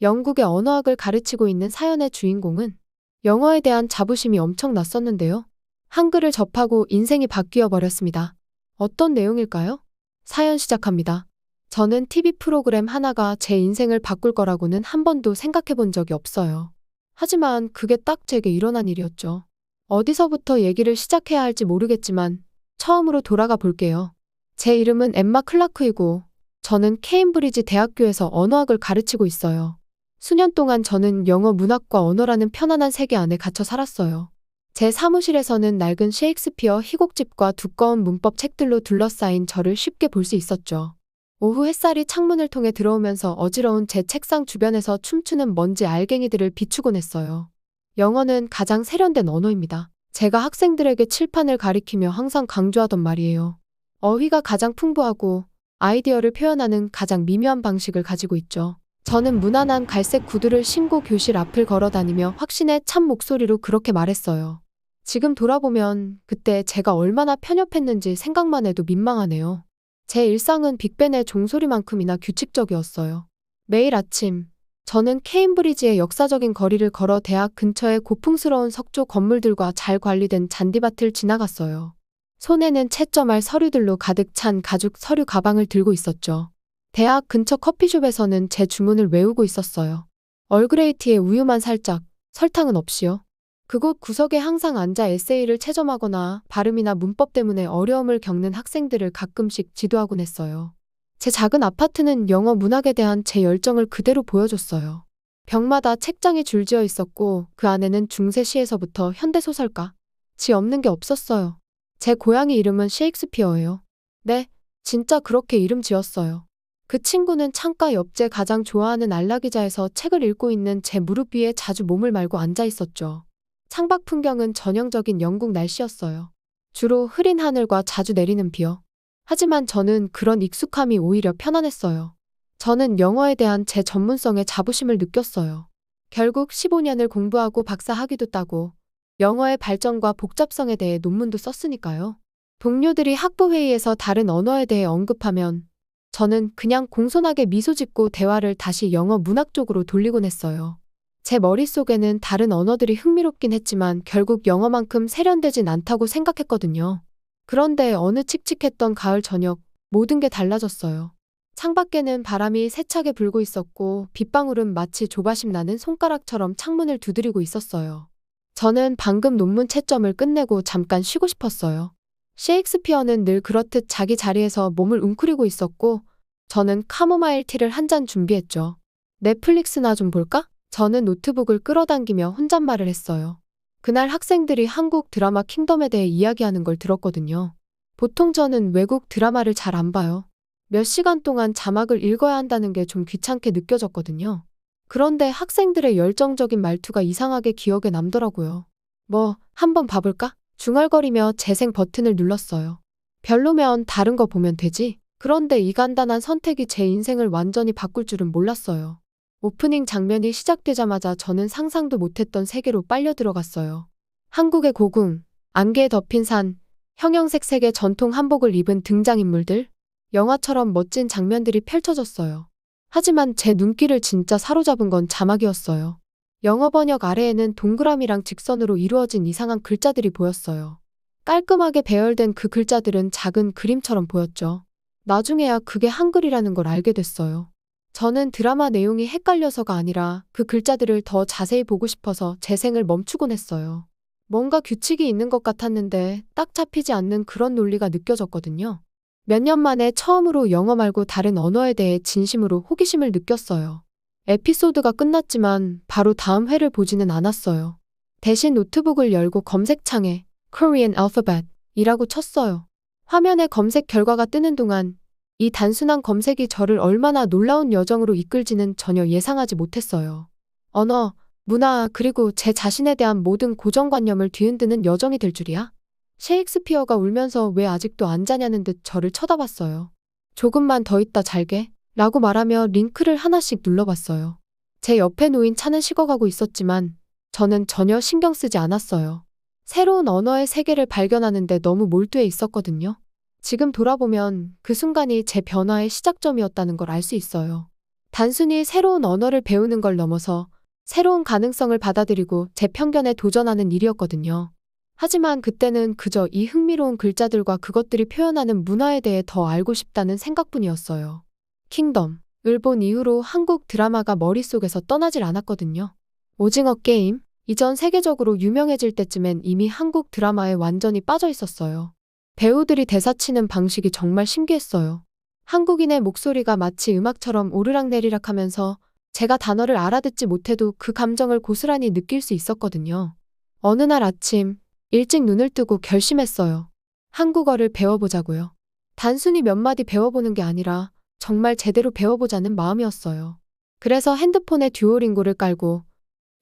영국의 언어학을 가르치고 있는 사연의 주인공은 영어에 대한 자부심이 엄청났었는데요. 한글을 접하고 인생이 바뀌어 버렸습니다. 어떤 내용일까요? 사연 시작합니다. 저는 TV 프로그램 하나가 제 인생을 바꿀 거라고는 한 번도 생각해 본 적이 없어요. 하지만 그게 딱 제게 일어난 일이었죠. 어디서부터 얘기를 시작해야 할지 모르겠지만 처음으로 돌아가 볼게요. 제 이름은 엠마 클라크이고 저는 케임브리지 대학교에서 언어학을 가르치고 있어요. 수년 동안 저는 영어 문학과 언어라는 편안한 세계 안에 갇혀 살았어요. 제 사무실에서는 낡은 셰익스피어 희곡집과 두꺼운 문법 책들로 둘러싸인 저를 쉽게 볼 수 있었죠. 오후 햇살이 창문을 통해 들어오면서 어지러운 제 책상 주변에서 춤추는 먼지 알갱이들을 비추곤 했어요. 영어는 가장 세련된 언어입니다. 제가 학생들에게 칠판을 가리키며 항상 강조하던 말이에요. 어휘가 가장 풍부하고 아이디어를 표현하는 가장 미묘한 방식을 가지고 있죠. 저는 무난한 갈색 구두를 신고 교실 앞을 걸어 다니며 확신에 찬 목소리로 그렇게 말했어요. 지금 돌아보면 그때 제가 얼마나 편협했는지 생각만 해도 민망하네요. 제 일상은 빅벤의 종소리만큼이나 규칙적이었어요. 매일 아침, 저는 케임브리지의 역사적인 거리를 걸어 대학 근처의 고풍스러운 석조 건물들과 잘 관리된 잔디밭을 지나갔어요. 손에는 채점할 서류들로 가득 찬 가죽 서류 가방을 들고 있었죠. 대학 근처 커피숍에서는 제 주문을 외우고 있었어요. 얼그레이티에 우유만 살짝, 설탕은 없이요. 그곳 구석에 항상 앉아 에세이를 채점하거나 발음이나 문법 때문에 어려움을 겪는 학생들을 가끔씩 지도하곤 했어요. 제 작은 아파트는 영어 문학에 대한 제 열정을 그대로 보여줬어요. 벽마다 책장이 줄지어 있었고 그 안에는 중세시에서부터 현대소설가, 지 없는 게 없었어요. 제 고양이 이름은 셰익스피어예요. 네, 진짜 그렇게 이름 지었어요. 그 친구는 창가 옆제 가장 좋아하는 안락의자에서 책을 읽고 있는 제 무릎 위에 자주 몸을 말고 앉아 있었죠. 창밖 풍경은 전형적인 영국 날씨였어요. 주로 흐린 하늘과 자주 내리는 비요. 하지만 저는 그런 익숙함이 오히려 편안했어요. 저는 영어에 대한 제 전문성에 자부심을 느꼈어요. 결국 15년을 공부하고 박사 학위도 따고 영어의 발전과 복잡성에 대해 논문도 썼으니까요. 동료들이 학부회의에서 다른 언어에 대해 언급하면 저는 그냥 공손하게 미소 짓고 대화를 다시 영어 문학 쪽으로 돌리곤 했어요. 제 머릿속에는 다른 언어들이 흥미롭긴 했지만 결국 영어만큼 세련되진 않다고 생각했거든요. 그런데 어느 칙칙했던 가을 저녁, 모든 게 달라졌어요. 창밖에는 바람이 세차게 불고 있었고 빗방울은 마치 조바심 나는 손가락처럼 창문을 두드리고 있었어요. 저는 방금 논문 채점을 끝내고 잠깐 쉬고 싶었어요. 셰익스피어는 늘 그렇듯 자기 자리에서 몸을 웅크리고 있었고 저는 카모마일 티를 한 잔 준비했죠. 넷플릭스나 좀 볼까? 저는 노트북을 끌어당기며 혼잣말을 했어요. 그날 학생들이 한국 드라마 킹덤에 대해 이야기하는 걸 들었거든요. 보통 저는 외국 드라마를 잘 안 봐요. 몇 시간 동안 자막을 읽어야 한다는 게 좀 귀찮게 느껴졌거든요. 그런데 학생들의 열정적인 말투가 이상하게 기억에 남더라고요. 뭐, 한번 봐볼까? 중얼거리며 재생 버튼을 눌렀어요. 별로면 다른 거 보면 되지. 그런데 이 간단한 선택이 제 인생을 완전히 바꿀 줄은 몰랐어요. 오프닝 장면이 시작되자마자 저는 상상도 못했던 세계로 빨려 들어갔어요. 한국의 고궁, 안개에 덮인 산, 형형색색의 전통 한복을 입은 등장인물들, 영화처럼 멋진 장면들이 펼쳐졌어요. 하지만 제 눈길을 진짜 사로잡은 건 자막이었어요. 영어 번역 아래에는 동그라미랑 직선으로 이루어진 이상한 글자들이 보였어요. 깔끔하게 배열된 그 글자들은 작은 그림처럼 보였죠. 나중에야 그게 한글이라는 걸 알게 됐어요. 저는 드라마 내용이 헷갈려서가 아니라 그 글자들을 더 자세히 보고 싶어서 재생을 멈추곤 했어요. 뭔가 규칙이 있는 것 같았는데 딱 잡히지 않는 그런 논리가 느껴졌거든요. 몇 년 만에 처음으로 영어 말고 다른 언어에 대해 진심으로 호기심을 느꼈어요. 에피소드가 끝났지만 바로 다음 회를 보지는 않았어요. 대신 노트북을 열고 검색창에 Korean Alphabet 이라고 쳤어요. 화면에 검색 결과가 뜨는 동안 이 단순한 검색이 저를 얼마나 놀라운 여정으로 이끌지는 전혀 예상하지 못했어요. 언어, 문화, 그리고 제 자신에 대한 모든 고정관념을 뒤흔드는 여정이 될 줄이야? 셰익스피어가 울면서 왜 아직도 안 자냐는 듯 저를 쳐다봤어요. 조금만 더 있다 잘게 라고 말하며 링크를 하나씩 눌러봤어요. 제 옆에 놓인 차는 식어가고 있었지만 저는 전혀 신경 쓰지 않았어요. 새로운 언어의 세계를 발견하는데 너무 몰두해 있었거든요. 지금 돌아보면 그 순간이 제 변화의 시작점이었다는 걸 알 수 있어요. 단순히 새로운 언어를 배우는 걸 넘어서 새로운 가능성을 받아들이고 제 편견에 도전하는 일이었거든요. 하지만 그때는 그저 이 흥미로운 글자들과 그것들이 표현하는 문화에 대해 더 알고 싶다는 생각뿐이었어요. 킹덤을 본 이후로 한국 드라마가 머릿속에서 떠나질 않았거든요. 오징어 게임, 이전 세계적으로 유명해질 때쯤엔 이미 한국 드라마에 완전히 빠져 있었어요. 배우들이 대사치는 방식이 정말 신기했어요. 한국인의 목소리가 마치 음악처럼 오르락내리락 하면서 제가 단어를 알아듣지 못해도 그 감정을 고스란히 느낄 수 있었거든요. 어느 날 아침, 일찍 눈을 뜨고 결심했어요. 한국어를 배워보자고요. 단순히 몇 마디 배워보는 게 아니라 정말 제대로 배워보자는 마음이었어요. 그래서 핸드폰에 듀오링고를 깔고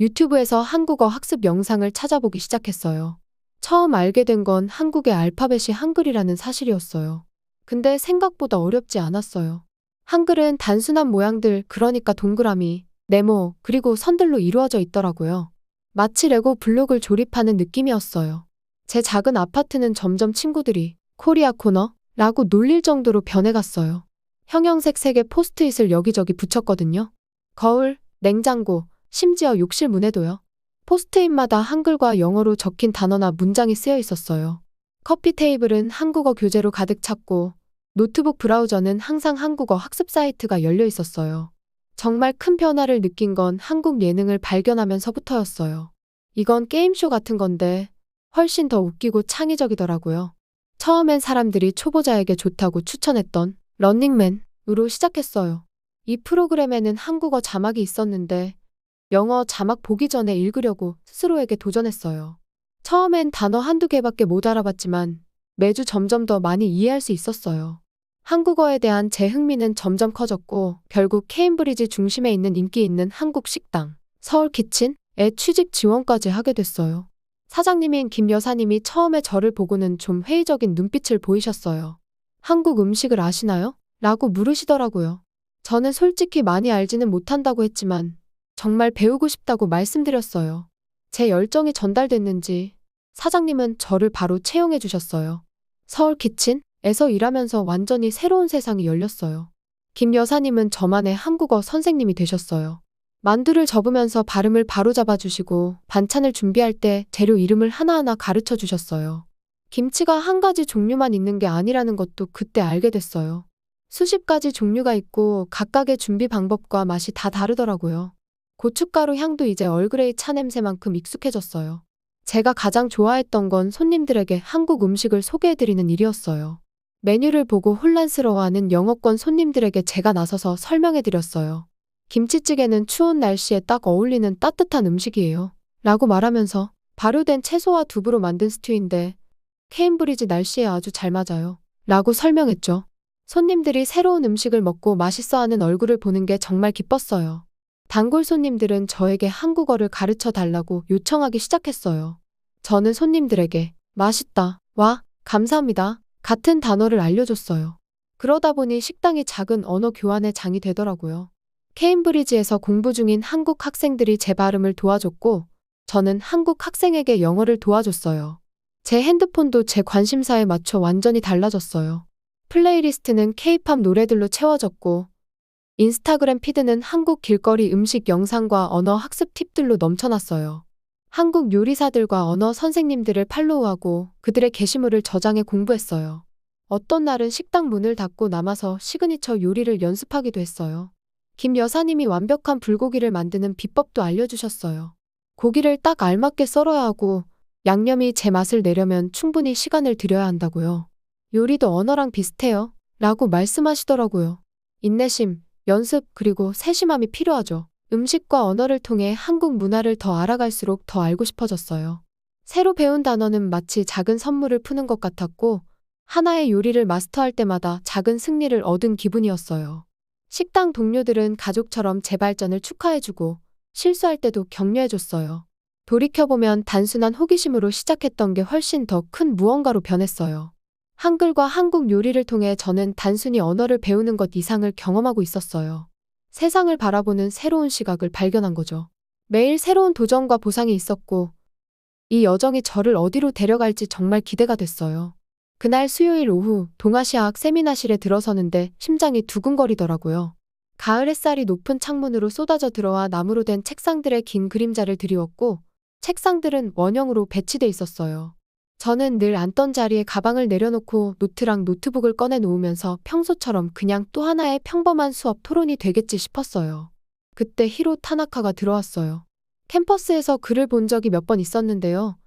유튜브에서 한국어 학습 영상을 찾아보기 시작했어요. 처음 알게 된 건 한국의 알파벳이 한글이라는 사실이었어요. 근데 생각보다 어렵지 않았어요. 한글은 단순한 모양들, 그러니까 동그라미, 네모, 그리고 선들로 이루어져 있더라고요. 마치 레고 블록을 조립하는 느낌이었어요. 제 작은 아파트는 점점 친구들이 코리아 코너라고 놀릴 정도로 변해갔어요. 형형색 색의 포스트잇을 여기저기 붙였거든요. 거울, 냉장고, 심지어 욕실 문에도요. 포스트잇마다 한글과 영어로 적힌 단어나 문장이 쓰여 있었어요. 커피 테이블은 한국어 교재로 가득 찼고 노트북 브라우저는 항상 한국어 학습 사이트가 열려 있었어요. 정말 큰 변화를 느낀 건 한국 예능을 발견하면서부터였어요. 이건 게임쇼 같은 건데 훨씬 더 웃기고 창의적이더라고요. 처음엔 사람들이 초보자에게 좋다고 추천했던 런닝맨으로 시작했어요. 이 프로그램에는 한국어 자막이 있었는데 영어 자막 보기 전에 읽으려고 스스로에게 도전했어요. 처음엔 단어 한두 개밖에 못 알아봤지만 매주 점점 더 많이 이해할 수 있었어요. 한국어에 대한 제 흥미는 점점 커졌고 결국 케임브리지 중심에 있는 인기 있는 한국 식당, 서울키친에 취직 지원까지 하게 됐어요. 사장님인 김 여사님이 처음에 저를 보고는 좀 회의적인 눈빛을 보이셨어요. 한국 음식을 아시나요? 라고 물으시더라고요. 저는 솔직히 많이 알지는 못한다고 했지만 정말 배우고 싶다고 말씀드렸어요. 제 열정이 전달됐는지 사장님은 저를 바로 채용해 주셨어요. 서울키친에서 일하면서 완전히 새로운 세상이 열렸어요. 김 여사님은 저만의 한국어 선생님이 되셨어요. 만두를 접으면서 발음을 바로잡아 주시고 반찬을 준비할 때 재료 이름을 하나하나 가르쳐 주셨어요. 김치가 한 가지 종류만 있는 게 아니라는 것도 그때 알게 됐어요. 수십 가지 종류가 있고 각각의 준비 방법과 맛이 다 다르더라고요. 고춧가루 향도 이제 얼그레이 차 냄새만큼 익숙해졌어요. 제가 가장 좋아했던 건 손님들에게 한국 음식을 소개해드리는 일이었어요. 메뉴를 보고 혼란스러워하는 영어권 손님들에게 제가 나서서 설명해드렸어요. 김치찌개는 추운 날씨에 딱 어울리는 따뜻한 음식이에요. 라고 말하면서 발효된 채소와 두부로 만든 스튜인데 케임브리지 날씨에 아주 잘 맞아요. 라고 설명했죠. 손님들이 새로운 음식을 먹고 맛있어하는 얼굴을 보는 게 정말 기뻤어요. 단골 손님들은 저에게 한국어를 가르쳐 달라고 요청하기 시작했어요. 저는 손님들에게 맛있다, 와, 감사합니다 같은 단어를 알려줬어요. 그러다 보니 식당이 작은 언어 교환의 장이 되더라고요. 케임브리지에서 공부 중인 한국 학생들이 제 발음을 도와줬고 저는 한국 학생에게 영어를 도와줬어요. 제 핸드폰도 제 관심사에 맞춰 완전히 달라졌어요. 플레이리스트는 케이팝 노래들로 채워졌고 인스타그램 피드는 한국 길거리 음식 영상과 언어 학습 팁들로 넘쳐났어요. 한국 요리사들과 언어 선생님들을 팔로우하고 그들의 게시물을 저장해 공부했어요. 어떤 날은 식당 문을 닫고 남아서 시그니처 요리를 연습하기도 했어요. 김 여사님이 완벽한 불고기를 만드는 비법도 알려주셨어요. 고기를 딱 알맞게 썰어야 하고 양념이 제 맛을 내려면 충분히 시간을 들여야 한다고요. 요리도 언어랑 비슷해요. 라고 말씀하시더라고요. 인내심, 연습, 그리고 세심함이 필요하죠. 음식과 언어를 통해 한국 문화를 더 알아갈수록 더 알고 싶어졌어요. 새로 배운 단어는 마치 작은 선물을 푸는 것 같았고 하나의 요리를 마스터할 때마다 작은 승리를 얻은 기분이었어요. 식당 동료들은 가족처럼 제 발전을 축하해주고 실수할 때도 격려해줬어요. 돌이켜보면 단순한 호기심으로 시작했던 게 훨씬 더 큰 무언가로 변했어요. 한글과 한국 요리를 통해 저는 단순히 언어를 배우는 것 이상을 경험하고 있었어요. 세상을 바라보는 새로운 시각을 발견한 거죠. 매일 새로운 도전과 보상이 있었고 이 여정이 저를 어디로 데려갈지 정말 기대가 됐어요. 그날 수요일 오후 동아시아학 세미나실에 들어서는데 심장이 두근거리더라고요. 가을 햇살이 높은 창문으로 쏟아져 들어와 나무로 된 책상들의 긴 그림자를 드리웠고 책상들은 원형으로 배치돼 있었어요. 저는 늘 앉던 자리에 가방을 내려놓고 노트랑 노트북을 꺼내 놓으면서 평소처럼 그냥 또 하나의 평범한 수업 토론이 되겠지 싶었어요. 그때 히로 타나카가 들어왔어요. 캠퍼스에서 그를 본 적이 몇 번 있었는데요.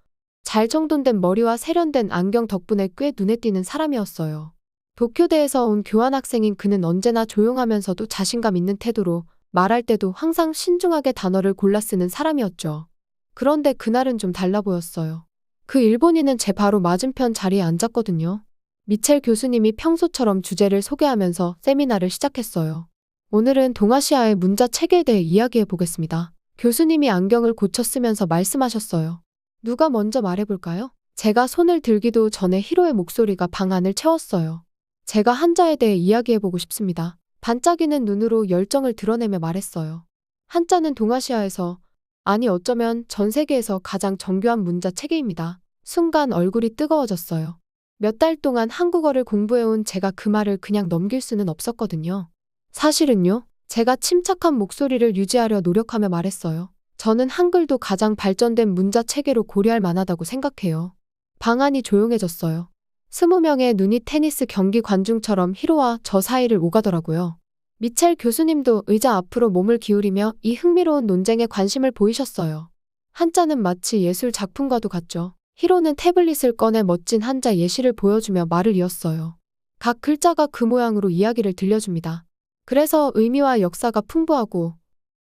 잘 정돈된 머리와 세련된 안경 덕분에 꽤 눈에 띄는 사람이었어요. 도쿄대에서 온 교환학생인 그는 언제나 조용하면서도 자신감 있는 태도로 말할 때도 항상 신중하게 단어를 골라 쓰는 사람이었죠. 그런데 그날은 좀 달라 보였어요. 그 일본인은 제 바로 맞은편 자리에 앉았거든요. 미첼 교수님이 평소처럼 주제를 소개하면서 세미나를 시작했어요. 오늘은 동아시아의 문자 체계에 대해 이야기해 보겠습니다. 교수님이 안경을 고쳐 쓰면서 말씀하셨어요. 누가 먼저 말해볼까요? 제가 손을 들기도 전에 히로의 목소리가 방 안을 채웠어요. 제가 한자에 대해 이야기해보고 싶습니다. 반짝이는 눈으로 열정을 드러내며 말했어요. 한자는 동아시아에서, 아니 어쩌면 전 세계에서 가장 정교한 문자 체계입니다. 순간 얼굴이 뜨거워졌어요. 몇 달 동안 한국어를 공부해온 제가 그 말을 그냥 넘길 수는 없었거든요. 사실은요, 제가 침착한 목소리를 유지하려 노력하며 말했어요. 저는 한글도 가장 발전된 문자 체계로 고려할 만하다고 생각해요. 방 안이 조용해졌어요. 20명의 눈이 테니스 경기 관중처럼 히로와 저 사이를 오가더라고요. 미첼 교수님도 의자 앞으로 몸을 기울이며 이 흥미로운 논쟁에 관심을 보이셨어요. 한자는 마치 예술 작품과도 같죠. 히로는 태블릿을 꺼내 멋진 한자 예시를 보여주며 말을 이었어요. 각 글자가 그 모양으로 이야기를 들려줍니다. 그래서 의미와 역사가 풍부하고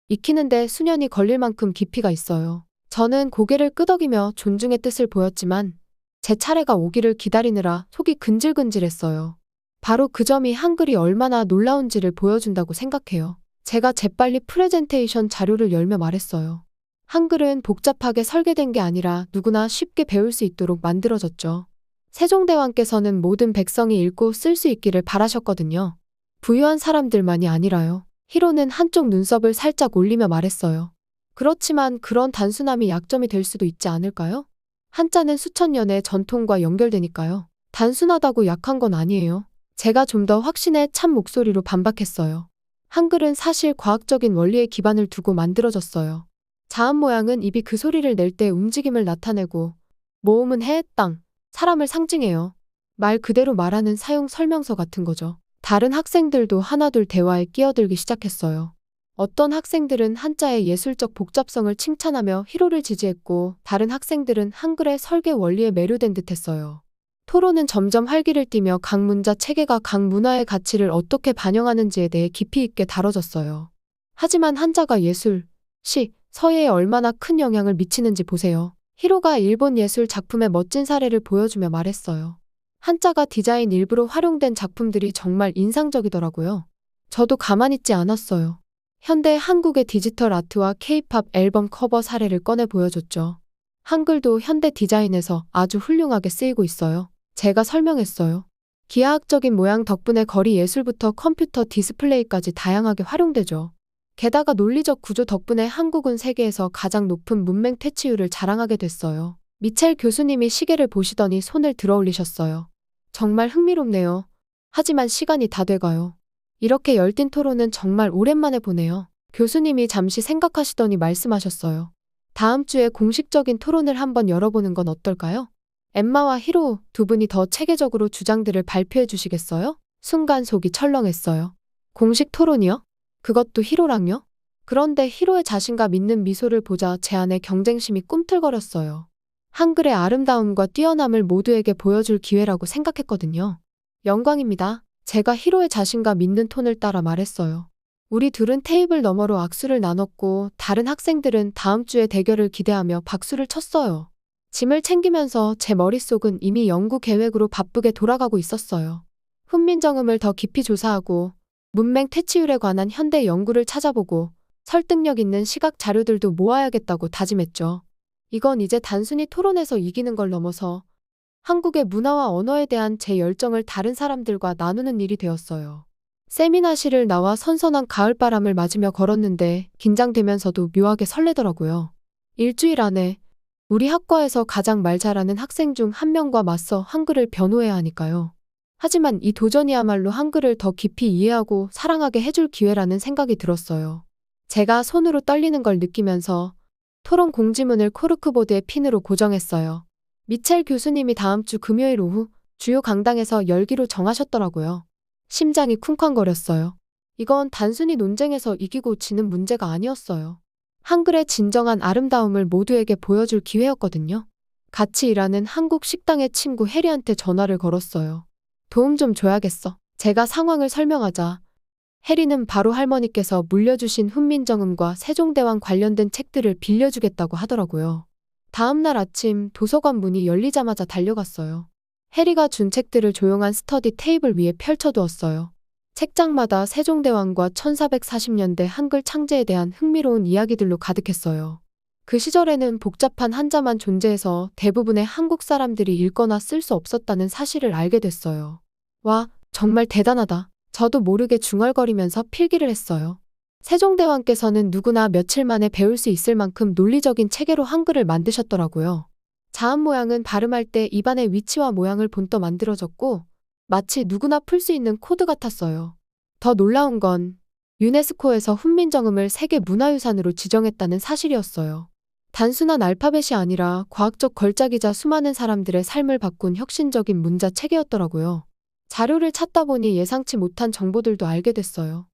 익히는데 수년이 걸릴 만큼 깊이가 있어요. 저는 고개를 끄덕이며 존중의 뜻을 보였지만 제 차례가 오기를 기다리느라 속이 근질근질했어요. 바로 그 점이 한글이 얼마나 놀라운지를 보여준다고 생각해요. 제가 재빨리 프레젠테이션 자료를 열며 말했어요. 한글은 복잡하게 설계된 게 아니라 누구나 쉽게 배울 수 있도록 만들어졌죠. 세종대왕께서는 모든 백성이 읽고 쓸 수 있기를 바라셨거든요. 부유한 사람들만이 아니라요. 히로는 한쪽 눈썹을 살짝 올리며 말했어요. 그렇지만 그런 단순함이 약점이 될 수도 있지 않을까요? 한자는 수천 년의 전통과 연결되니까요. 단순하다고 약한 건 아니에요. 제가 좀 더 확신에 찬 목소리로 반박했어요. 한글은 사실 과학적인 원리에 기반을 두고 만들어졌어요. 자음 모양은 입이 그 소리를 낼 때 움직임을 나타내고 모음은 해, 땅, 사람을 상징해요. 말 그대로 말하는 사용 설명서 같은 거죠. 다른 학생들도 하나둘 대화에 끼어들기 시작했어요. 어떤 학생들은 한자의 예술적 복잡성을 칭찬하며 히로를 지지했고 다른 학생들은 한글의 설계 원리에 매료된 듯했어요. 토론은 점점 활기를 띠며 각 문자 체계가 각 문화의 가치를 어떻게 반영하는지에 대해 깊이 있게 다뤄졌어요. 하지만 한자가 예술, 시, 서예에 얼마나 큰 영향을 미치는지 보세요. 히로가 일본 예술 작품의 멋진 사례를 보여주며 말했어요. 한자가 디자인 일부로 활용된 작품들이 정말 인상적이더라고요. 저도 가만히 있지 않았어요. 현대 한국의 디지털 아트와 K-팝 앨범 커버 사례를 꺼내 보여줬죠. 한글도 현대 디자인에서 아주 훌륭하게 쓰이고 있어요. 제가 설명했어요. 기하학적인 모양 덕분에 거리 예술부터 컴퓨터 디스플레이까지 다양하게 활용되죠. 게다가 논리적 구조 덕분에 한국은 세계에서 가장 높은 문맹 퇴치율을 자랑하게 됐어요. 미첼 교수님이 시계를 보시더니 손을 들어 올리셨어요. 정말 흥미롭네요. 하지만 시간이 다 돼가요. 이렇게 열띤 토론은 정말 오랜만에 보네요. 교수님이 잠시 생각하시더니 말씀하셨어요. 다음 주에 공식적인 토론을 한번 열어보는 건 어떨까요? 엠마와 히로 두 분이 더 체계적으로 주장들을 발표해 주시겠어요? 순간 속이 철렁했어요. 공식 토론이요? 그것도 히로랑요? 그런데 히로의 자신감 있는 미소를 보자 제 안에 경쟁심이 꿈틀거렸어요. 한글의 아름다움과 뛰어남을 모두에게 보여줄 기회라고 생각했거든요. 영광입니다. 제가 히로의 자신감 있는 톤을 따라 말했어요. 우리 둘은 테이블 너머로 악수를 나눴고 다른 학생들은 다음 주에 대결을 기대하며 박수를 쳤어요. 짐을 챙기면서 제 머릿속은 이미 연구 계획으로 바쁘게 돌아가고 있었어요. 훈민정음을 더 깊이 조사하고 문맹 퇴치율에 관한 현대 연구를 찾아보고 설득력 있는 시각 자료들도 모아야겠다고 다짐했죠. 이건 이제 단순히 토론에서 이기는 걸 넘어서 한국의 문화와 언어에 대한 제 열정을 다른 사람들과 나누는 일이 되었어요. 세미나실을 나와 선선한 가을바람을 맞으며 걸었는데 긴장되면서도 묘하게 설레더라고요. 일주일 안에 우리 학과에서 가장 말 잘하는 학생 중 한 명과 맞서 한글을 변호해야 하니까요. 하지만 이 도전이야말로 한글을 더 깊이 이해하고 사랑하게 해줄 기회라는 생각이 들었어요. 제가 손으로 떨리는 걸 느끼면서 토론 공지문을 코르크보드에 핀으로 고정했어요. 미첼 교수님이 다음 주 금요일 오후 주요 강당에서 열기로 정하셨더라고요. 심장이 쿵쾅거렸어요. 이건 단순히 논쟁에서 이기고 지는 문제가 아니었어요. 한글의 진정한 아름다움을 모두에게 보여줄 기회였거든요. 같이 일하는 한국 식당의 친구 해리한테 전화를 걸었어요. 도움 좀 줘야겠어. 제가 상황을 설명하자 해리는 바로 할머니께서 물려주신 훈민정음과 세종대왕 관련된 책들을 빌려주겠다고 하더라고요. 다음 날 아침 도서관 문이 열리자마자 달려갔어요. 해리가 준 책들을 조용한 스터디 테이블 위에 펼쳐두었어요. 책장마다 세종대왕과 1440년대 한글 창제에 대한 흥미로운 이야기들로 가득했어요. 그 시절에는 복잡한 한자만 존재해서 대부분의 한국 사람들이 읽거나 쓸 수 없었다는 사실을 알게 됐어요. 와, 정말 대단하다. 저도 모르게 중얼거리면서 필기를 했어요. 세종대왕께서는 누구나 며칠 만에 배울 수 있을 만큼 논리적인 체계로 한글을 만드셨더라고요. 자음 모양은 발음할 때 입안의 위치와 모양을 본떠 만들어졌고 마치 누구나 풀 수 있는 코드 같았어요. 더 놀라운 건 유네스코에서 훈민정음을 세계 문화유산으로 지정했다는 사실이었어요. 단순한 알파벳이 아니라 과학적 걸작이자 수많은 사람들의 삶을 바꾼 혁신적인 문자 체계였더라고요. 자료를 찾다 보니 예상치 못한 정보들도 알게 됐어요.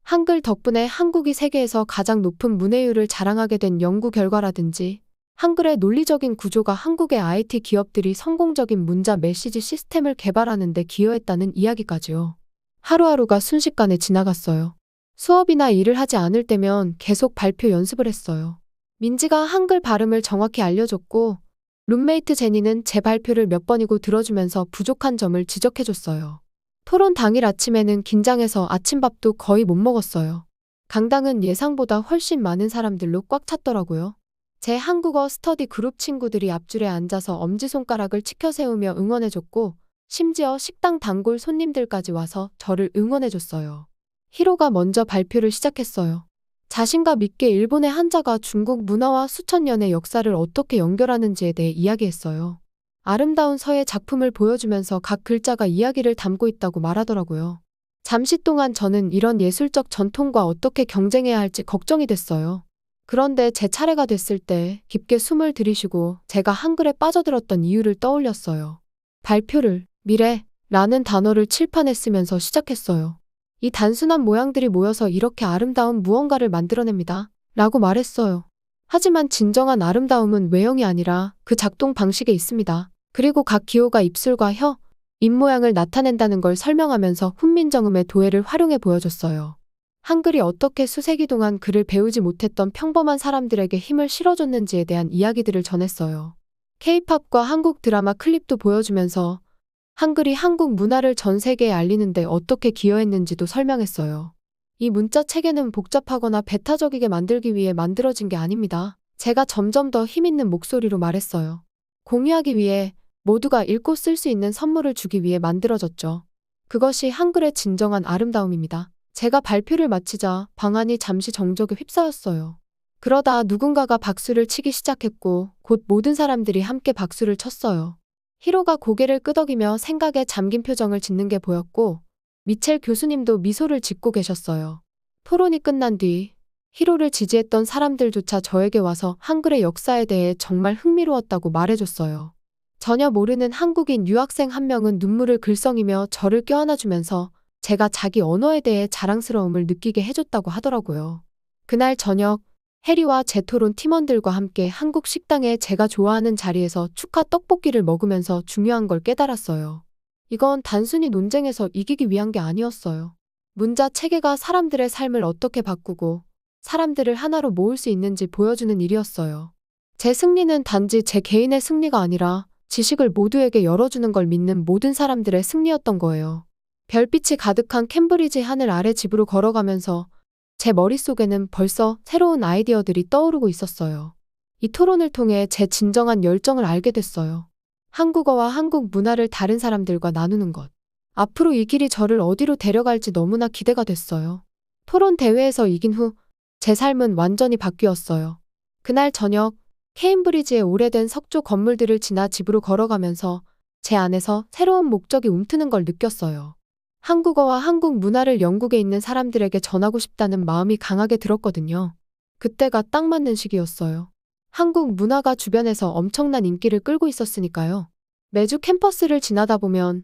한글 덕분에 한국이 세계에서 가장 높은 문해율을 자랑하게 된 연구 결과라든지 한글의 논리적인 구조가 한국의 IT 기업들이 성공적인 문자 메시지 시스템을 개발하는 데 기여했다는 이야기까지요. 하루하루가 순식간에 지나갔어요. 수업이나 일을 하지 않을 때면 계속 발표 연습을 했어요. 민지가 한글 발음을 정확히 알려줬고 룸메이트 제니는 제 발표를 몇 번이고 들어주면서 부족한 점을 지적해줬어요. 토론 당일 아침에는 긴장해서 아침밥도 거의 못 먹었어요. 강당은 예상보다 훨씬 많은 사람들로 꽉 찼더라고요. 제 한국어 스터디 그룹 친구들이 앞줄에 앉아서 엄지손가락을 치켜 세우며 응원해줬고 심지어 식당 단골 손님들까지 와서 저를 응원해줬어요. 히로가 먼저 발표를 시작했어요. 자신감 있게 일본의 한자가 중국 문화와 수천 년의 역사를 어떻게 연결하는지에 대해 이야기했어요. 아름다운 서예 작품을 보여주면서 각 글자가 이야기를 담고 있다고 말하더라고요. 잠시 동안 저는 이런 예술적 전통과 어떻게 경쟁해야 할지 걱정이 됐어요. 그런데 제 차례가 됐을 때 깊게 숨을 들이쉬고 제가 한글에 빠져들었던 이유를 떠올렸어요. 발표를 미래라는 단어를 칠판에 쓰면서 시작했어요. 이 단순한 모양들이 모여서 이렇게 아름다운 무언가를 만들어냅니다. 라고 말했어요. 하지만 진정한 아름다움은 외형이 아니라 그 작동 방식에 있습니다. 그리고 각 기호가 입술과 혀, 입모양을 나타낸다는 걸 설명하면서 훈민정음의 도예를 활용해 보여줬어요. 한글이 어떻게 수세기 동안 글을 배우지 못했던 평범한 사람들에게 힘을 실어줬는지에 대한 이야기들을 전했어요. K-팝과 한국 드라마 클립도 보여주면서 한글이 한국 문화를 전 세계에 알리는데 어떻게 기여했는지도 설명했어요. 이 문자 체계는 복잡하거나 배타적이게 만들기 위해 만들어진 게 아닙니다. 제가 점점 더 힘있는 목소리로 말했어요. 공유하기 위해 모두가 읽고 쓸 수 있는 선물을 주기 위해 만들어졌죠. 그것이 한글의 진정한 아름다움입니다. 제가 발표를 마치자 방안이 잠시 정적에 휩싸였어요. 그러다 누군가가 박수를 치기 시작했고 곧 모든 사람들이 함께 박수를 쳤어요. 히로가 고개를 끄덕이며 생각에 잠긴 표정을 짓는 게 보였고 미첼 교수님도 미소를 짓고 계셨어요. 토론이 끝난 뒤 히로를 지지했던 사람들조차 저에게 와서 한글의 역사에 대해 정말 흥미로웠다고 말해줬어요. 전혀 모르는 한국인 유학생 한 명은 눈물을 글썽이며 저를 껴안아주면서 제가 자기 언어에 대해 자랑스러움을 느끼게 해줬다고 하더라고요. 그날 저녁 해리와 제 토론 팀원들과 함께 한국 식당에 제가 좋아하는 자리에서 축하 떡볶이를 먹으면서 중요한 걸 깨달았어요. 이건 단순히 논쟁에서 이기기 위한 게 아니었어요. 문자 체계가 사람들의 삶을 어떻게 바꾸고 사람들을 하나로 모을 수 있는지 보여주는 일이었어요. 제 승리는 단지 제 개인의 승리가 아니라 지식을 모두에게 열어주는 걸 믿는 모든 사람들의 승리였던 거예요. 별빛이 가득한 캠브리지 하늘 아래 집으로 걸어가면서 제 머릿속에는 벌써 새로운 아이디어들이 떠오르고 있었어요. 이 토론을 통해 제 진정한 열정을 알게 됐어요. 한국어와 한국 문화를 다른 사람들과 나누는 것. 앞으로 이 길이 저를 어디로 데려갈지 너무나 기대가 됐어요. 토론 대회에서 이긴 후 제 삶은 완전히 바뀌었어요. 그날 저녁 케임브리지의 오래된 석조 건물들을 지나 집으로 걸어가면서 제 안에서 새로운 목적이 움트는 걸 느꼈어요. 한국어와 한국 문화를 영국에 있는 사람들에게 전하고 싶다는 마음이 강하게 들었거든요. 그때가 딱 맞는 시기였어요. 한국 문화가 주변에서 엄청난 인기를 끌고 있었으니까요. 매주 캠퍼스를 지나다 보면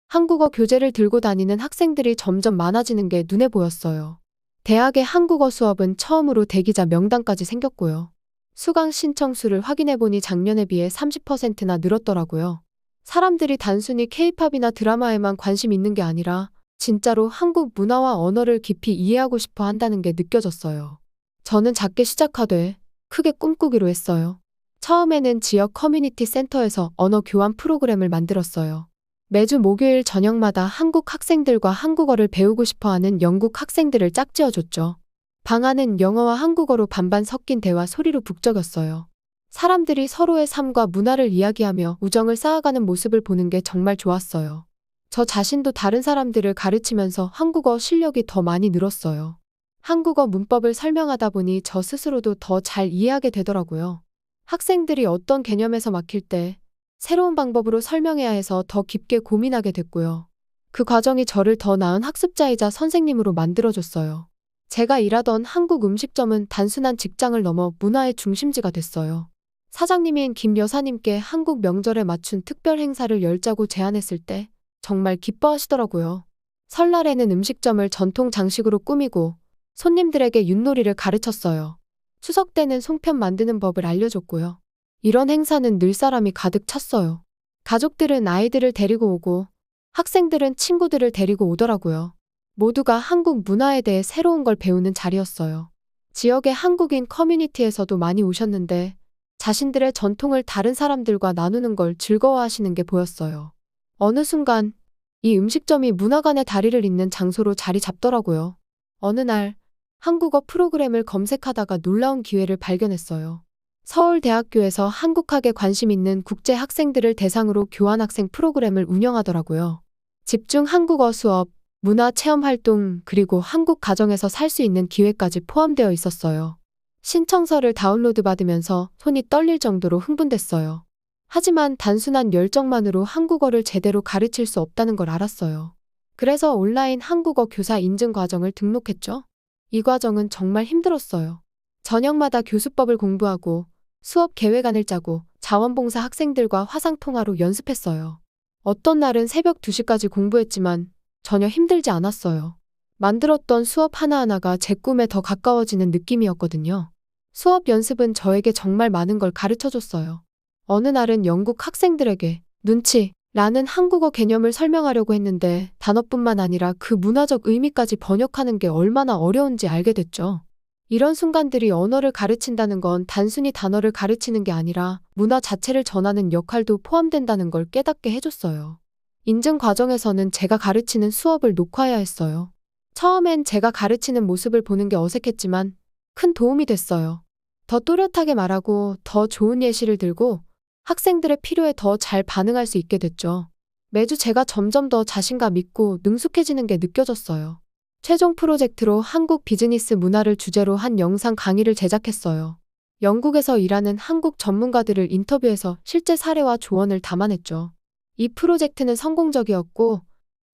한국어 교재를 들고 다니는 학생들이 점점 많아지는 게 눈에 보였어요. 대학의 한국어 수업은 처음으로 대기자 명단까지 생겼고요. 수강 신청수를 확인해보니 작년에 비해 30%나 늘었더라고요. 사람들이 단순히 케이팝이나 드라마에만 관심 있는 게 아니라 진짜로 한국 문화와 언어를 깊이 이해하고 싶어 한다는 게 느껴졌어요. 저는 작게 시작하되 크게 꿈꾸기로 했어요. 처음에는 지역 커뮤니티 센터에서 언어 교환 프로그램을 만들었어요. 매주 목요일 저녁마다 한국 학생들과 한국어를 배우고 싶어 하는 영국 학생들을 짝지어줬죠. 방 안은 영어와 한국어로 반반 섞인 대화 소리로 북적였어요. 사람들이 서로의 삶과 문화를 이야기하며 우정을 쌓아가는 모습을 보는 게 정말 좋았어요. 저 자신도 다른 사람들을 가르치면서 한국어 실력이 더 많이 늘었어요. 한국어 문법을 설명하다 보니 저 스스로도 더 잘 이해하게 되더라고요. 학생들이 어떤 개념에서 막힐 때 새로운 방법으로 설명해야 해서 더 깊게 고민하게 됐고요. 그 과정이 저를 더 나은 학습자이자 선생님으로 만들어줬어요. 제가 일하던 한국 음식점은 단순한 직장을 넘어 문화의 중심지가 됐어요. 사장님인 김 여사님께 한국 명절에 맞춘 특별 행사를 열자고 제안했을 때 정말 기뻐하시더라고요. 설날에는 음식점을 전통 장식으로 꾸미고 손님들에게 윷놀이를 가르쳤어요. 추석 때는 송편 만드는 법을 알려줬고요. 이런 행사는 늘 사람이 가득 찼어요. 가족들은 아이들을 데리고 오고 학생들은 친구들을 데리고 오더라고요. 모두가 한국 문화에 대해 새로운 걸 배우는 자리였어요. 지역의 한국인 커뮤니티에서도 많이 오셨는데 자신들의 전통을 다른 사람들과 나누는 걸 즐거워하시는 게 보였어요. 어느 순간 이 음식점이 문화관의 다리를 잇는 장소로 자리 잡더라고요. 어느 날 한국어 프로그램을 검색하다가 놀라운 기회를 발견했어요. 서울대학교에서 한국학에 관심 있는 국제 학생들을 대상으로 교환학생 프로그램을 운영하더라고요. 집중 한국어 수업, 문화 체험 활동, 그리고 한국 가정에서 살 수 있는 기회까지 포함되어 있었어요. 신청서를 다운로드 받으면서 손이 떨릴 정도로 흥분됐어요. 하지만 단순한 열정만으로 한국어를 제대로 가르칠 수 없다는 걸 알았어요. 그래서 온라인 한국어 교사 인증 과정을 등록했죠. 이 과정은 정말 힘들었어요. 저녁마다 교수법을 공부하고 수업 계획안을 짜고 자원봉사 학생들과 화상통화로 연습했어요. 어떤 날은 새벽 2시까지 공부했지만 전혀 힘들지 않았어요. 만들었던 수업 하나하나가 제 꿈에 더 가까워지는 느낌이었거든요. 수업 연습은 저에게 정말 많은 걸 가르쳐줬어요. 어느 날은 영국 학생들에게 눈치라는 한국어 개념을 설명하려고 했는데 단어뿐만 아니라 그 문화적 의미까지 번역하는 게 얼마나 어려운지 알게 됐죠. 이런 순간들이 언어를 가르친다는 건 단순히 단어를 가르치는 게 아니라 문화 자체를 전하는 역할도 포함된다는 걸 깨닫게 해줬어요. 인증 과정에서는 제가 가르치는 수업을 녹화해야 했어요. 처음엔 제가 가르치는 모습을 보는 게 어색했지만 큰 도움이 됐어요. 더 또렷하게 말하고 더 좋은 예시를 들고 학생들의 필요에 더 잘 반응할 수 있게 됐죠. 매주 제가 점점 더 자신감 있고 능숙해지는 게 느껴졌어요. 최종 프로젝트로 한국 비즈니스 문화를 주제로 한 영상 강의를 제작했어요. 영국에서 일하는 한국 전문가들을 인터뷰해서 실제 사례와 조언을 담아냈죠. 이 프로젝트는 성공적이었고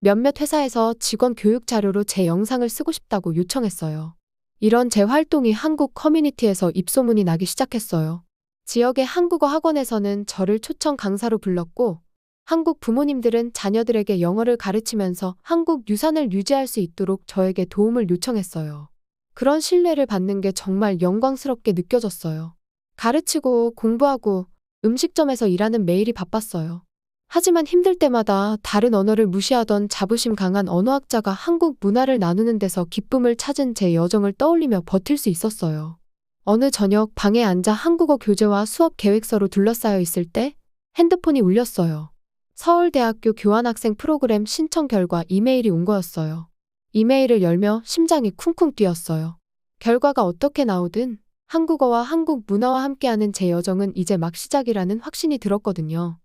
몇몇 회사에서 직원 교육 자료로 제 영상을 쓰고 싶다고 요청했어요. 이런 제 활동이 한국 커뮤니티에서 입소문이 나기 시작했어요. 지역의 한국어 학원에서는 저를 초청 강사로 불렀고 한국 부모님들은 자녀들에게 영어를 가르치면서 한국 유산을 유지할 수 있도록 저에게 도움을 요청했어요. 그런 신뢰를 받는 게 정말 영광스럽게 느껴졌어요. 가르치고 공부하고 음식점에서 일하는 매일이 바빴어요. 하지만 힘들 때마다 다른 언어를 무시하던 자부심 강한 언어학자가 한국 문화를 나누는 데서 기쁨을 찾은 제 여정을 떠올리며 버틸 수 있었어요. 어느 저녁 방에 앉아 한국어 교재와 수업 계획서로 둘러싸여 있을 때 핸드폰이 울렸어요. 서울대학교 교환학생 프로그램 신청 결과 이메일이 온 거였어요. 이메일을 열며 심장이 쿵쿵 뛰었어요. 결과가 어떻게 나오든 한국어와 한국 문화와 함께하는 제 여정은 이제 막 시작이라는 확신이 들었거든요.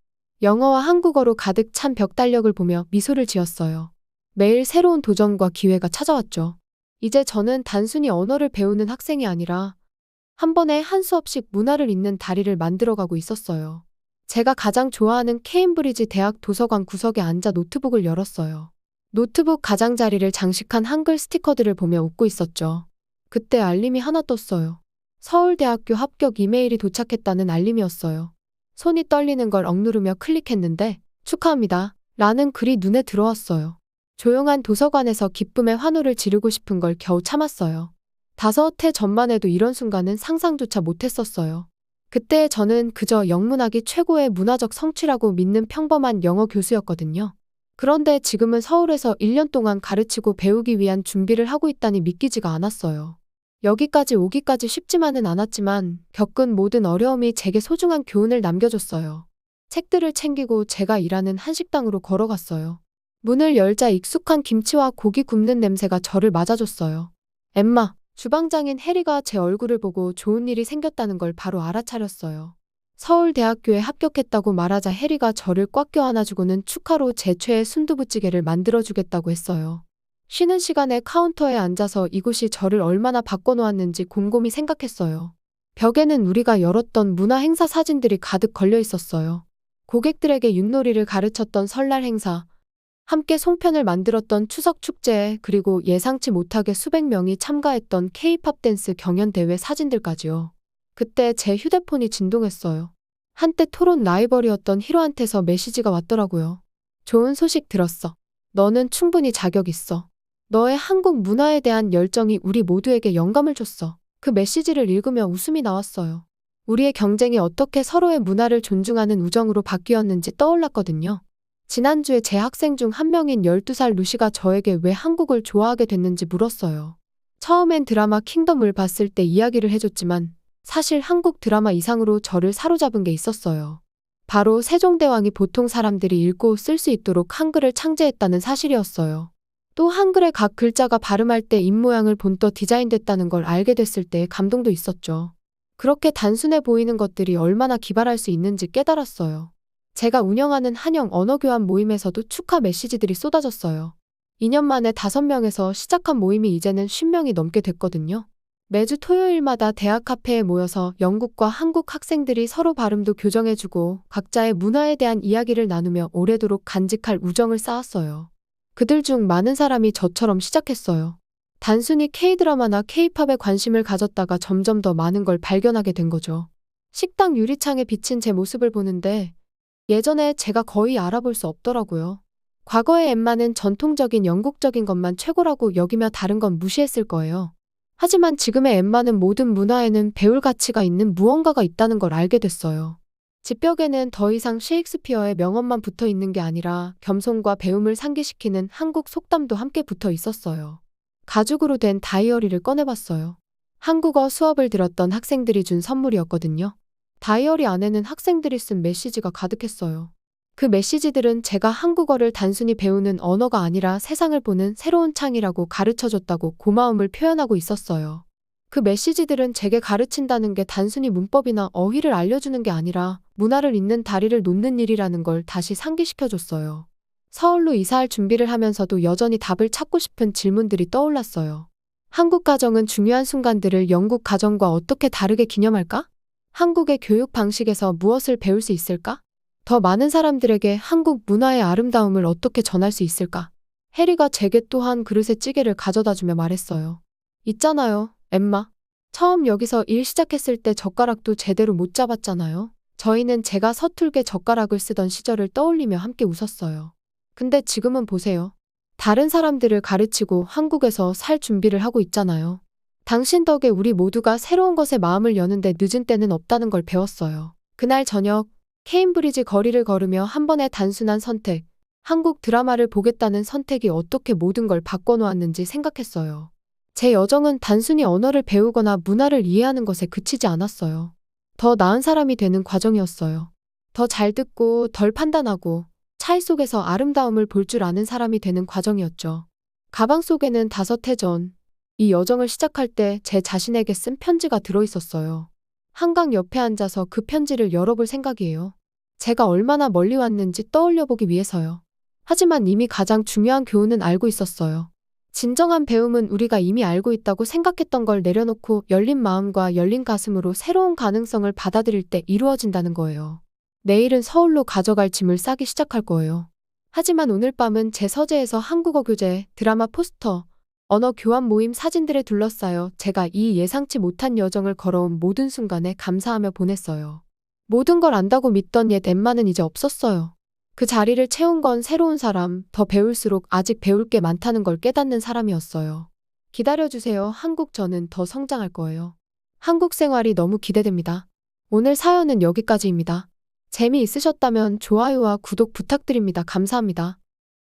영어와 한국어로 가득 찬 벽달력을 보며 미소를 지었어요. 매일 새로운 도전과 기회가 찾아왔죠. 이제 저는 단순히 언어를 배우는 학생이 아니라 한 번에 한 수업씩 문화를 잇는 다리를 만들어가고 있었어요. 제가 가장 좋아하는 케임브리지 대학 도서관 구석에 앉아 노트북을 열었어요. 노트북 가장자리를 장식한 한글 스티커들을 보며 웃고 있었죠. 그때 알림이 하나 떴어요. 서울대학교 합격 이메일이 도착했다는 알림이었어요. 손이 떨리는 걸 억누르며 클릭했는데 축하합니다. 라는 글이 눈에 들어왔어요. 조용한 도서관에서 기쁨의 환호를 지르고 싶은 걸 겨우 참았어요. 5해 전만 해도 이런 순간은 상상조차 못했었어요. 그때 저는 그저 영문학이 최고의 문화적 성취라고 믿는 평범한 영어 교수였거든요. 그런데 지금은 서울에서 1년 동안 가르치고 배우기 위한 준비를 하고 있다니 믿기지가 않았어요. 여기까지 오기까지 쉽지만은 않았지만 겪은 모든 어려움이 제게 소중한 교훈을 남겨줬어요. 책들을 챙기고 제가 일하는 한식당으로 걸어갔어요. 문을 열자 익숙한 김치와 고기 굽는 냄새가 저를 맞아줬어요. 엠마, 주방장인 해리가 제 얼굴을 보고 좋은 일이 생겼다는 걸 바로 알아차렸어요. 서울대학교에 합격했다고 말하자 해리가 저를 꽉 껴안아주고는 축하로 제 최애 순두부찌개를 만들어주겠다고 했어요. 쉬는 시간에 카운터에 앉아서 이곳이 저를 얼마나 바꿔놓았는지 곰곰이 생각했어요. 벽에는 우리가 열었던 문화 행사 사진들이 가득 걸려 있었어요. 고객들에게 윷놀이를 가르쳤던 설날 행사, 함께 송편을 만들었던 추석 축제, 그리고 예상치 못하게 수백 명이 참가했던 K-팝 댄스 경연대회 사진들까지요. 그때 제 휴대폰이 진동했어요. 한때 토론 라이벌이었던 히로한테서 메시지가 왔더라고요. 좋은 소식 들었어. 너는 충분히 자격 있어. 너의 한국 문화에 대한 열정이 우리 모두에게 영감을 줬어. 그 메시지를 읽으며 웃음이 나왔어요. 우리의 경쟁이 어떻게 서로의 문화를 존중하는 우정으로 바뀌었는지 떠올랐거든요. 지난주에 제 학생 중 한 명인 12살 루시가 저에게 왜 한국을 좋아하게 됐는지 물었어요. 처음엔 드라마 킹덤을 봤을 때 이야기를 해줬지만 사실 한국 드라마 이상으로 저를 사로잡은 게 있었어요. 바로 세종대왕이 보통 사람들이 읽고 쓸 수 있도록 한글을 창제했다는 사실이었어요. 또 한글의 각 글자가 발음할 때 입모양을 본떠 디자인됐다는 걸 알게 됐을 때 감동도 있었죠. 그렇게 단순해 보이는 것들이 얼마나 기발할 수 있는지 깨달았어요. 제가 운영하는 한영 언어교환 모임에서도 축하 메시지들이 쏟아졌어요. 2년 만에 5명에서 시작한 모임이 이제는 10명이 넘게 됐거든요. 매주 토요일마다 대학 카페에 모여서 영국과 한국 학생들이 서로 발음도 교정해주고 각자의 문화에 대한 이야기를 나누며 오래도록 간직할 우정을 쌓았어요. 그들 중 많은 사람이 저처럼 시작했어요. 단순히 K-드라마나 K-팝에 관심을 가졌다가 점점 더 많은 걸 발견하게 된 거죠. 식당 유리창에 비친 제 모습을 보는데 예전에 제가 거의 알아볼 수 없더라고요. 과거의 엠마는 전통적인 영국적인 것만 최고라고 여기며 다른 건 무시했을 거예요. 하지만 지금의 엠마는 모든 문화에는 배울 가치가 있는 무언가가 있다는 걸 알게 됐어요. 집벽에는 더 이상 셰익스피어의 명언만 붙어 있는 게 아니라 겸손과 배움을 상기시키는 한국 속담도 함께 붙어 있었어요. 가죽으로 된 다이어리를 꺼내봤어요. 한국어 수업을 들었던 학생들이 준 선물이었거든요. 다이어리 안에는 학생들이 쓴 메시지가 가득했어요. 그 메시지들은 제가 한국어를 단순히 배우는 언어가 아니라 세상을 보는 새로운 창이라고 가르쳐줬다고 고마움을 표현하고 있었어요. 그 메시지들은 제게 가르친다는 게 단순히 문법이나 어휘를 알려주는 게 아니라 문화를 잇는 다리를 놓는 일이라는 걸 다시 상기시켜줬어요. 서울로 이사할 준비를 하면서도 여전히 답을 찾고 싶은 질문들이 떠올랐어요. 한국 가정은 중요한 순간들을 영국 가정과 어떻게 다르게 기념할까? 한국의 교육 방식에서 무엇을 배울 수 있을까? 더 많은 사람들에게 한국 문화의 아름다움을 어떻게 전할 수 있을까? 해리가 제게 또한 그릇에 찌개를 가져다주며 말했어요. 있잖아요, 엠마. 처음 여기서 일 시작했을 때 젓가락도 제대로 못 잡았잖아요. 저희는 제가 서툴게 젓가락을 쓰던 시절을 떠올리며 함께 웃었어요. 근데 지금은 보세요. 다른 사람들을 가르치고 한국에서 살 준비를 하고 있잖아요. 당신 덕에 우리 모두가 새로운 것에 마음을 여는데 늦은 때는 없다는 걸 배웠어요. 그날 저녁, 케임브리지 거리를 걸으며 한 번의 단순한 선택, 한국 드라마를 보겠다는 선택이 어떻게 모든 걸 바꿔놓았는지 생각했어요. 제 여정은 단순히 언어를 배우거나 문화를 이해하는 것에 그치지 않았어요. 더 나은 사람이 되는 과정이었어요. 더 잘 듣고 덜 판단하고 차이 속에서 아름다움을 볼 줄 아는 사람이 되는 과정이었죠. 가방 속에는 5해 전, 이 여정을 시작할 때 제 자신에게 쓴 편지가 들어있었어요. 한강 옆에 앉아서 그 편지를 열어볼 생각이에요. 제가 얼마나 멀리 왔는지 떠올려보기 위해서요. 하지만 이미 가장 중요한 교훈은 알고 있었어요. 진정한 배움은 우리가 이미 알고 있다고 생각했던 걸 내려놓고 열린 마음과 열린 가슴으로 새로운 가능성을 받아들일 때 이루어진다는 거예요. 내일은 서울로 가져갈 짐을 싸기 시작할 거예요. 하지만 오늘 밤은 제 서재에서 한국어 교재, 드라마 포스터, 언어 교환 모임 사진들에 둘러싸여 제가 이 예상치 못한 여정을 걸어온 모든 순간에 감사하며 보냈어요. 모든 걸 안다고 믿던 옛 엠마는 이제 없었어요. 그 자리를 채운 건 새로운 사람, 더 배울수록 아직 배울 게 많다는 걸 깨닫는 사람이었어요. 기다려주세요. 한국, 저는 더 성장할 거예요. 한국 생활이 너무 기대됩니다. 오늘 사연은 여기까지입니다. 재미있으셨다면 좋아요와 구독 부탁드립니다. 감사합니다.